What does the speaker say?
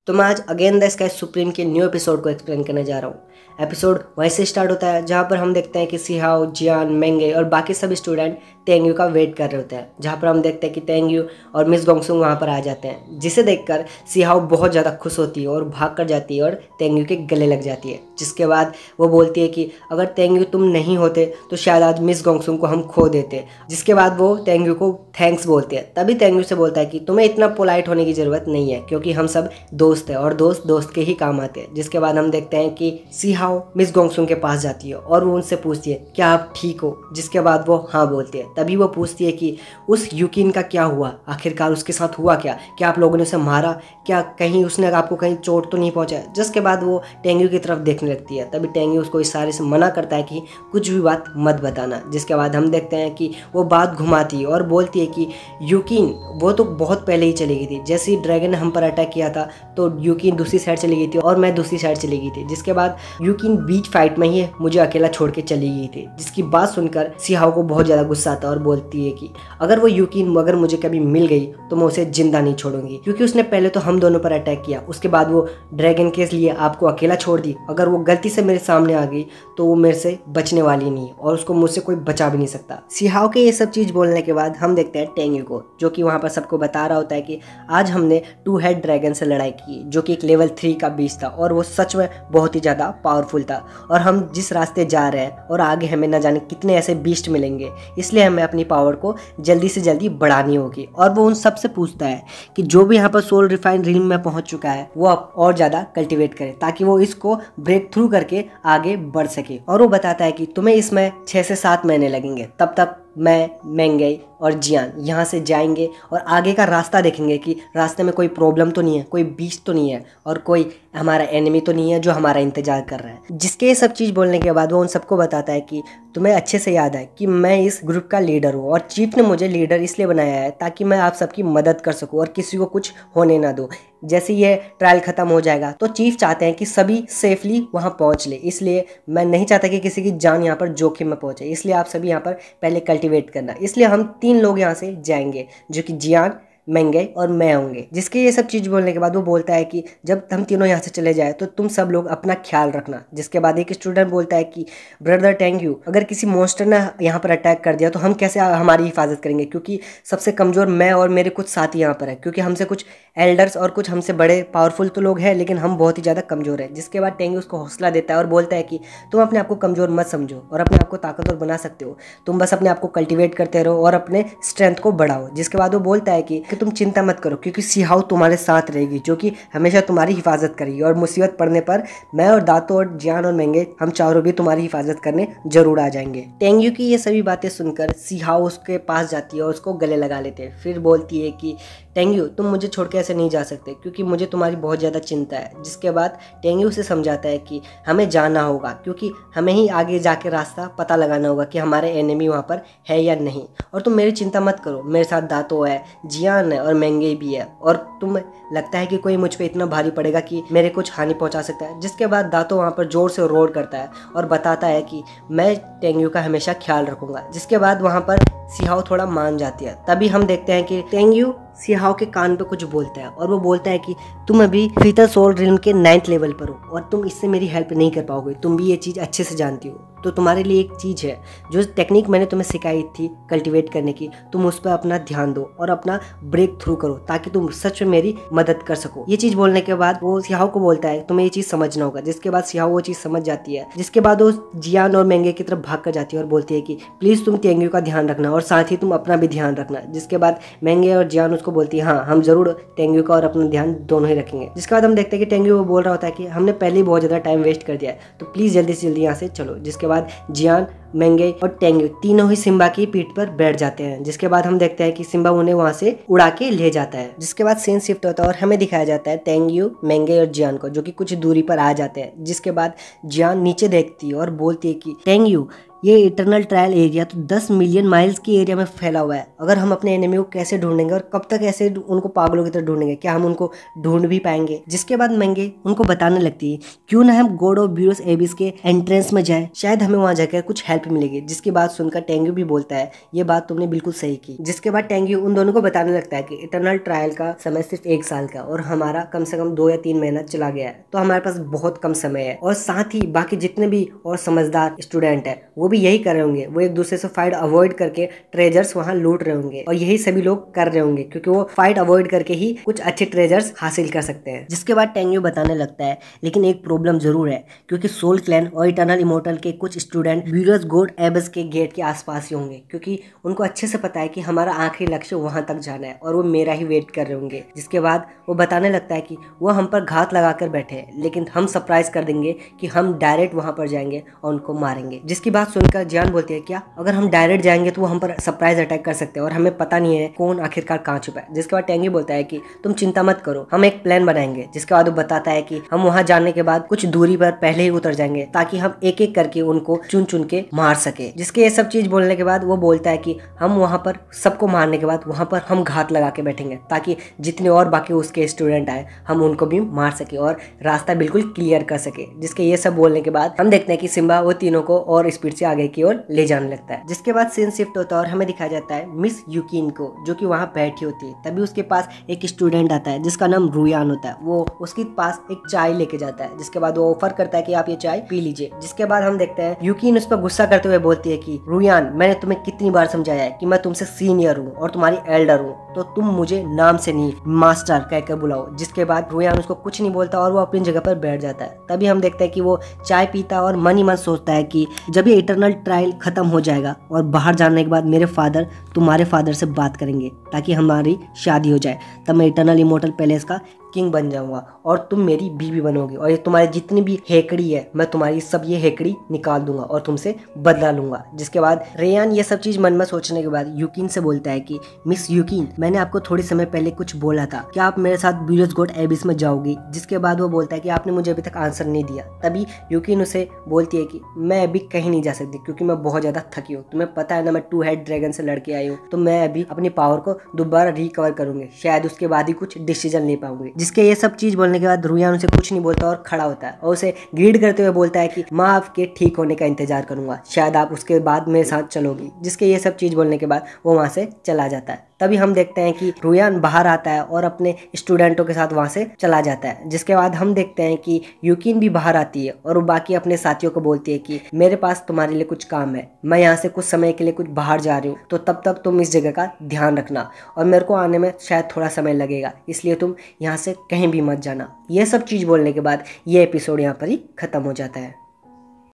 तो मैं आज अगेन द स्काई सुप्रीम के न्यू एपिसोड को एक्सप्लेन करने जा रहा हूँ। एपिसोड वहीं से स्टार्ट होता है जहाँ पर हम देखते हैं कि सिहाओ, जियान, मेंगे और बाकी सब स्टूडेंट तेंग्यू का वेट कर रहे होते हैं, जहाँ पर हम देखते हैं कि तेंग्यू और मिस गोंगसुंग वहाँ पर आ जाते हैं, जिसे देखकर सिहाओ बहुत ज़्यादा खुश होती है और भाग कर जाती है और तेंग्यू के गले लग जाती है। जिसके बाद वो बोलती है कि अगर तेंग्यू तुम नहीं होते तो शायद आज मिस गोंगसुंग को हम खो देते। जिसके बाद वो तेंग्यू को थैंक्स बोलते हैं। तभी तेंग्यू से बोलता है कि तुम्हें इतना पोलाइट होने की ज़रूरत नहीं है, क्योंकि हम सब दोस्त हैं और दोस्त दोस्त के ही काम आते हैं। जिसके बाद हम देखते हैं कि सिहाओ मिस गोंगसुंग के पास जाती है और वो उनसे पूछती है क्या आप ठीक हो। जिसके बाद वो हाँ बोलती है। तभी वो पूछती है कि उस यूकिन का क्या हुआ, आखिरकार उसके साथ हुआ क्या आप लोगों ने उसे मारा, क्या कहीं उसने आपको कहीं चोट तो नहीं पहुंचाया। जिसके बाद वो टेंग्यू की तरफ देखने लगती है। तभी टेंग्यू उसको इशारे से मना करता है कि कुछ भी बात मत बताना। जिसके बाद हम देखते हैं कि वो बात घुमाती है और बोलती है कि यूकिन वो तो बहुत पहले ही चली गई थी। जैसे ही ड्रैगन ने हम पर अटैक किया था तो यूकिन दूसरी साइड चली गई थी और मैं दूसरी साइड चली गई थी। जिसके बाद यूकिन बीच फाइट में ही मुझे अकेला छोड़ के चली गई थी। जिसकी बात सुनकर सिहाओ को बहुत ज़्यादा गुस्सा आता है और बोलती है कि अगर वो यूकिन अगर मुझे कभी मिल गई तो मैं उसे जिंदा नहीं छोड़ूंगी, क्योंकि उसने पहले तो हम दोनों पर अटैक किया, उसके बाद वो ड्रैगन के लिए आपको अकेला छोड़ दी। अगर वो गलती से मेरे सामने आ गई तो वो मेरे से बचने वाली नहीं है और उसको मुझसे कोई बचा भी नहीं सकता। सिहाओ के ये सब चीज़ बोलने के बाद हम देखते हैं टेंग्यू को, जो कि वहाँ पर सबको बता रहा होता है कि आज हमने 2 हेड ड्रैगन से लड़ाई की, जो कि एक लेवल 3 का बीस्ट था और वो सच में बहुत ही ज़्यादा पावरफुल था। और हम जिस रास्ते जा रहे हैं और आगे हमें न जाने कितने ऐसे बीस्ट मिलेंगे, इसलिए हमें अपनी पावर को जल्दी से जल्दी बढ़ानी होगी। और वो उन सब से पूछता है कि जो भी यहाँ पर सोल रिफाइंड रिम में पहुँच चुका है वो अब और ज़्यादा कल्टिवेट करे, ताकि वो इसको ब्रेक थ्रू करके आगे बढ़ सके। और वो बताता है कि तुम्हें इसमें 6 से 7 महीने लगेंगे, तब तक मैं, मेंगे और जियान यहाँ से जाएंगे और आगे का रास्ता देखेंगे कि रास्ते में कोई प्रॉब्लम तो नहीं है, कोई बीच तो नहीं है और कोई हमारा एनिमी तो नहीं है जो हमारा इंतजार कर रहा है। जिसके ये सब चीज़ बोलने के बाद वो उन सबको बताता है कि तुम्हें अच्छे से याद है कि मैं इस ग्रुप का लीडर हूँ और चीफ ने मुझे लीडर इसलिए बनाया है ताकि मैं आप सबकी मदद कर सकूँ और किसी को कुछ होने ना दूँ। जैसे ये ट्रायल ख़त्म हो जाएगा तो चीफ चाहते हैं कि सभी सेफली वहाँ पहुँच ले, इसलिए मैं नहीं चाहता कि किसी की जान यहाँ पर जोखिम में पहुँचे, इसलिए आप सभी यहाँ पर पहले कल्टिवेट करना। इसलिए हम 3 लोग यहाँ से जाएंगे, जो कि जियान, मेंगे और मैं होंगे। जिसके ये सब चीज़ बोलने के बाद वो बोलता है कि जब हम तीनों यहाँ से चले जाए तो तुम सब लोग अपना ख्याल रखना। जिसके बाद एक स्टूडेंट बोलता है कि ब्रदर टेंग्यू, अगर किसी मॉन्स्टर ने यहाँ पर अटैक कर दिया तो हम कैसे हमारी हिफाजत करेंगे, क्योंकि सबसे कमज़ोर मैं और मेरे कुछ साथी यहाँ पर है, क्योंकि हमसे कुछ एल्डर्स और कुछ हमसे बड़े पावरफुल तो लोग हैं लेकिन हम बहुत ही ज़्यादा कमज़ोर हैं। जिसके बाद टेंग्यू उसको हौसला देता है और बोलता है कि तुम अपने आप को कमज़ोर मत समझो और अपने आप को ताकतवर बना सकते हो, तुम बस अपने आप को कल्टिवेट करते रहो और अपने स्ट्रेंथ को बढ़ाओ। जिसके बाद वो बोलता है कि तुम चिंता मत करो, क्योंकि सिहाओ तुम्हारे साथ रहेगी, जो कि हमेशा तुम्हारी हिफाजत करेगी और मुसीबत पड़ने पर मैं और दातो और जियान और मेंगे हम चारों भी तुम्हारी हिफाजत करने जरूर आ जाएंगे। टेंग्यू की ये सभी बातें सुनकर सिहाओ उसके पास जाती है और उसको गले लगा लेते हैं। फिर बोलती है कि टेंग्यू, तुम मुझे छोड़ के ऐसे नहीं जा सकते, क्योंकि मुझे तुम्हारी बहुत ज़्यादा चिंता है। जिसके बाद टेंग्यू से समझाता है कि हमें जाना होगा, क्योंकि हमें ही आगे जाके रास्ता पता लगाना होगा कि हमारे एनिमी वहाँ पर है या नहीं। और तुम मेरी चिंता मत करो, मेरे साथ दातो है, जियान है और मेंगे भी है, और तुम लगता है कि कोई मुझ पे इतना भारी पड़ेगा कि मेरे कुछ हानि पहुंचा सकता है। जिसके बाद दातो वहाँ पर जोर से रोर करता है और बताता है कि मैं टेंग्यू का हमेशा ख्याल रखूंगा। जिसके बाद वहाँ पर सिहाओ थोड़ा मान जाती है। तभी हम देखते हैं कि टेंग्यू सिहाओ के कान पे कुछ बोलता है और वो बोलता है कि तुम अभी फीटल सोल रिल्म के 9th लेवल पर हो और तुम इससे मेरी हेल्प नहीं कर पाओगे, तुम भी ये चीज़ अच्छे से जानती हो। तो तुम्हारे लिए एक चीज़ है, जो टेक्निक मैंने तुम्हें सिखाई थी कल्टिवेट करने की, तुम उस पर अपना ध्यान दो और अपना ब्रेक थ्रू करो ताकि तुम सच में मेरी मदद कर सको। ये चीज़ बोलने के बाद वो सिहाओ को बोलता है तुम्हें ये चीज़ समझना होगा। जिसके बाद सिहाओ वो चीज़ समझ जाती है। जिसके बाद वो जियान और मेंगे की तरफ भाग कर जाती है और बोलती है कि प्लीज़ तुम टेंग्यू का ध्यान रखना और साथ ही तुम अपना भी ध्यान रखना। जिसके बाद मेंगे और जियान उसको बोलती है हाँ हम जरूर टेंग्यू का और अपना ध्यान दोनों ही रखेंगे। जिसके बाद हम देखते हैं कि टेंग्यू वो बोल रहा होता है कि हमने पहले ही बहुत ज़्यादा टाइम वेस्ट कर दिया है, तो प्लीज़ जल्दी से जल्दी यहाँ से चलो। जिसके बाद जियान, मेंगे और टेंग्यू तीनों ही सिम्बा की पीठ पर बैठ जाते हैं। जिसके बाद हम देखते हैं कि सिम्बा उन्हें वहां से उड़ा के ले जाता है। जिसके बाद सीन शिफ्ट होता है और हमें दिखाया जाता है टेंग्यू, मेंगे और जियान को, जो कि कुछ दूरी पर आ जाते हैं। जिसके बाद जियान नीचे देखती है और बोलती है कि टेंग्यू, ये इटरनल ट्रायल एरिया तो 10 मिलियन माइल्स की एरिया में फैला हुआ है। अगर हम अपने एनिमी को कैसे ढूंढेंगे और कब तक ऐसे उनको पागलों की तरह ढूंढेंगे, क्या हम उनको ढूंढ भी पाएंगे? जिसके बाद मेंगे उनको बताने लगती है क्यों ना हम गॉड ऑफ ब्यूरोस एबिस के एंट्रेंस में जाए, शायद हमें वहां जाकर कुछ हेल्प मिलेगी। जिसकी बात सुनकर टेंग्यू भी बोलता है ये बात तुमने बिल्कुल सही की। जिसके बाद टेंग्यू उन दोनों को बताने लगता है कि इटरनल ट्रायल का समय सिर्फ 1 साल का और हमारा कम से कम 2 या 3 महीना चला गया है, तो हमारे पास बहुत कम समय है। और साथ ही बाकी जितने भी और समझदार स्टूडेंट है वो भी यही कर रहे होंगे, वो एक दूसरे से फाइट अवॉइड करके ट्रेजर्स वहां लूट रहे होंगे और यही सभी लोग कर रहे होंगे क्योंकि वो फाइट अवॉइड करके ही कुछ अच्छे ट्रेजर्स हासिल कर सकते हैं। जिसके बाद टेंग्यू बताने लगता है लेकिन एक प्रॉब्लम जरूर है, क्योंकि सोल क्लैन और इटर्नल इमोर्टल के कुछ स्टूडेंट ब्यूरोस गॉड एबिस के गेट के आसपास ही होंगे, क्योंकि उनको अच्छे से पता है कि हमारा आखिरी लक्ष्य वहां तक जाना है और वो मेरा ही वेट कर रहे होंगे। जिसके बाद वो बताने लगता है कि वो हम पर घात लगाकर बैठे हैं, लेकिन हम सरप्राइज कर देंगे कि हम डायरेक्ट वहां पर जाएंगे और उनको मारेंगे। जिसकी बात सुनकर जियान बोलती है क्या अगर हम डायरेक्ट जाएंगे तो वो हम पर सरप्राइज अटैक कर सकते हैं और हमें पता नहीं है कौन आखिरकार कहाँ छुपा है। जिसके बाद टेंगी बोलता है कि तुम चिंता मत करो, हम एक प्लान बनाएंगे। जिसके बाद वो बताता है कि हम वहां जाने के बाद कुछ दूरी पर पहले ही उतर जाएंगे ताकि हम एक एक करके उनको चुन चुन के मार सके। जिसके ये सब चीज बोलने के बाद वो बोलता है कि हम वहां पर सबको मारने के बाद वहां पर हम घात लगा के बैठेंगे ताकि जितने और बाकी उसके स्टूडेंट आए हम उनको भी मार सके और रास्ता बिल्कुल क्लियर कर सके। जिसके ये सब बोलने के बाद हम देखते हैं कि सिम्बा वो तीनों को और स्पीड से आगे की ओर ले जाने लगता है। जिसके बाद सीन शिफ्ट होता है और हमें दिखाया जाता है मिस यूकिन को, जो कि वहां बैठी होती है। तभी उसके पास एक स्टूडेंट आता है जिसका नाम रुयान होता है। वो उसके पास एक चाय लेके जाता है। जिसके बाद वो ऑफर करता है कि आप ये चाय पी लीजिए। जिसके बाद हम देखते हैं यूकिन उस पर गुस्सा करते हुए बोलती है कि रुयान, मैंने तुम्हें कितनी बार समझाया है कि मैं तुमसे सीनियर हूँ और तुम्हारी एल्डर हूँ, तो तुम मुझे नाम से नहीं मास्टर कहकर बुलाओ। जिसके बाद रुयान उसको कुछ नहीं बोलता और वो अपनी जगह पर बैठ जाता है। तभी हम देखते हैं कि वो चाय पीता और मन ही मन सोचता है कि जब ये इटरनल ट्रायल खत्म हो जाएगा और बाहर जाने के बाद मेरे फादर तुम्हारे फादर से बात करेंगे ताकि हमारी शादी हो जाए, तब मैं इटरनल इमोर्टल पैलेस का किंग बन जाऊंगा और तुम मेरी बीवी बनोगी और ये तुम्हारी जितनी भी हेकड़ी है मैं तुम्हारी सब ये हेकड़ी निकाल दूंगा और तुमसे बदला लूंगा। जिसके बाद रेयान ये सब चीज मन में सोचने के बाद यूकिन से बोलता है कि मिस यूकिन, मैंने आपको थोड़ी समय पहले कुछ बोला था, क्या आप मेरे साथ ब्यूरोस गॉड एबिस में जाओगी? जिसके बाद वो बोलता है कि आपने मुझे अभी तक आंसर नहीं दिया। तभी यूकिन उसे बोलती है कि मैं अभी कहीं नहीं जा सकती क्योंकि मैं बहुत ज्यादा थकी हूँ। तुम्हें पता है ना मैं 2 हेड ड्रैगन से लड़के आई हूँ, तो मैं अभी अपनी पावर को दोबारा रिकवर करूंगी, शायद उसके बाद ही कुछ डिसीजन ले पाऊंगी। जिसके ये सब चीज बोलने के बाद रुयान उसे कुछ नहीं बोलता और खड़ा होता है और उसे ग्रीड करते हुए बोलता है कि मैं आपके ठीक होने का इंतजार करूंगा, शायद आप उसके बाद मेरे साथ चलोगी। जिसके ये सब चीज बोलने के बाद वो वहां से चला जाता है। तभी हम देखते हैं कि रुयान बाहर आता है और अपने स्टूडेंटों के साथ वहां से चला जाता है। जिसके बाद हम देखते हैं कि यूकिन भी बाहर आती है और वो बाकी अपने साथियों को बोलती है कि मेरे पास तुम्हारे लिए कुछ काम है, मैं यहाँ से कुछ समय के लिए कुछ बाहर जा रही हूँ, तो तब तक तुम इस जगह का ध्यान रखना और मेरे को आने में शायद थोड़ा समय लगेगा, इसलिए तुम यहाँ से कहीं भी मत जाना। ये सब चीज बोलने के बाद ये एपिसोड यहाँ पर ही खत्म हो जाता है।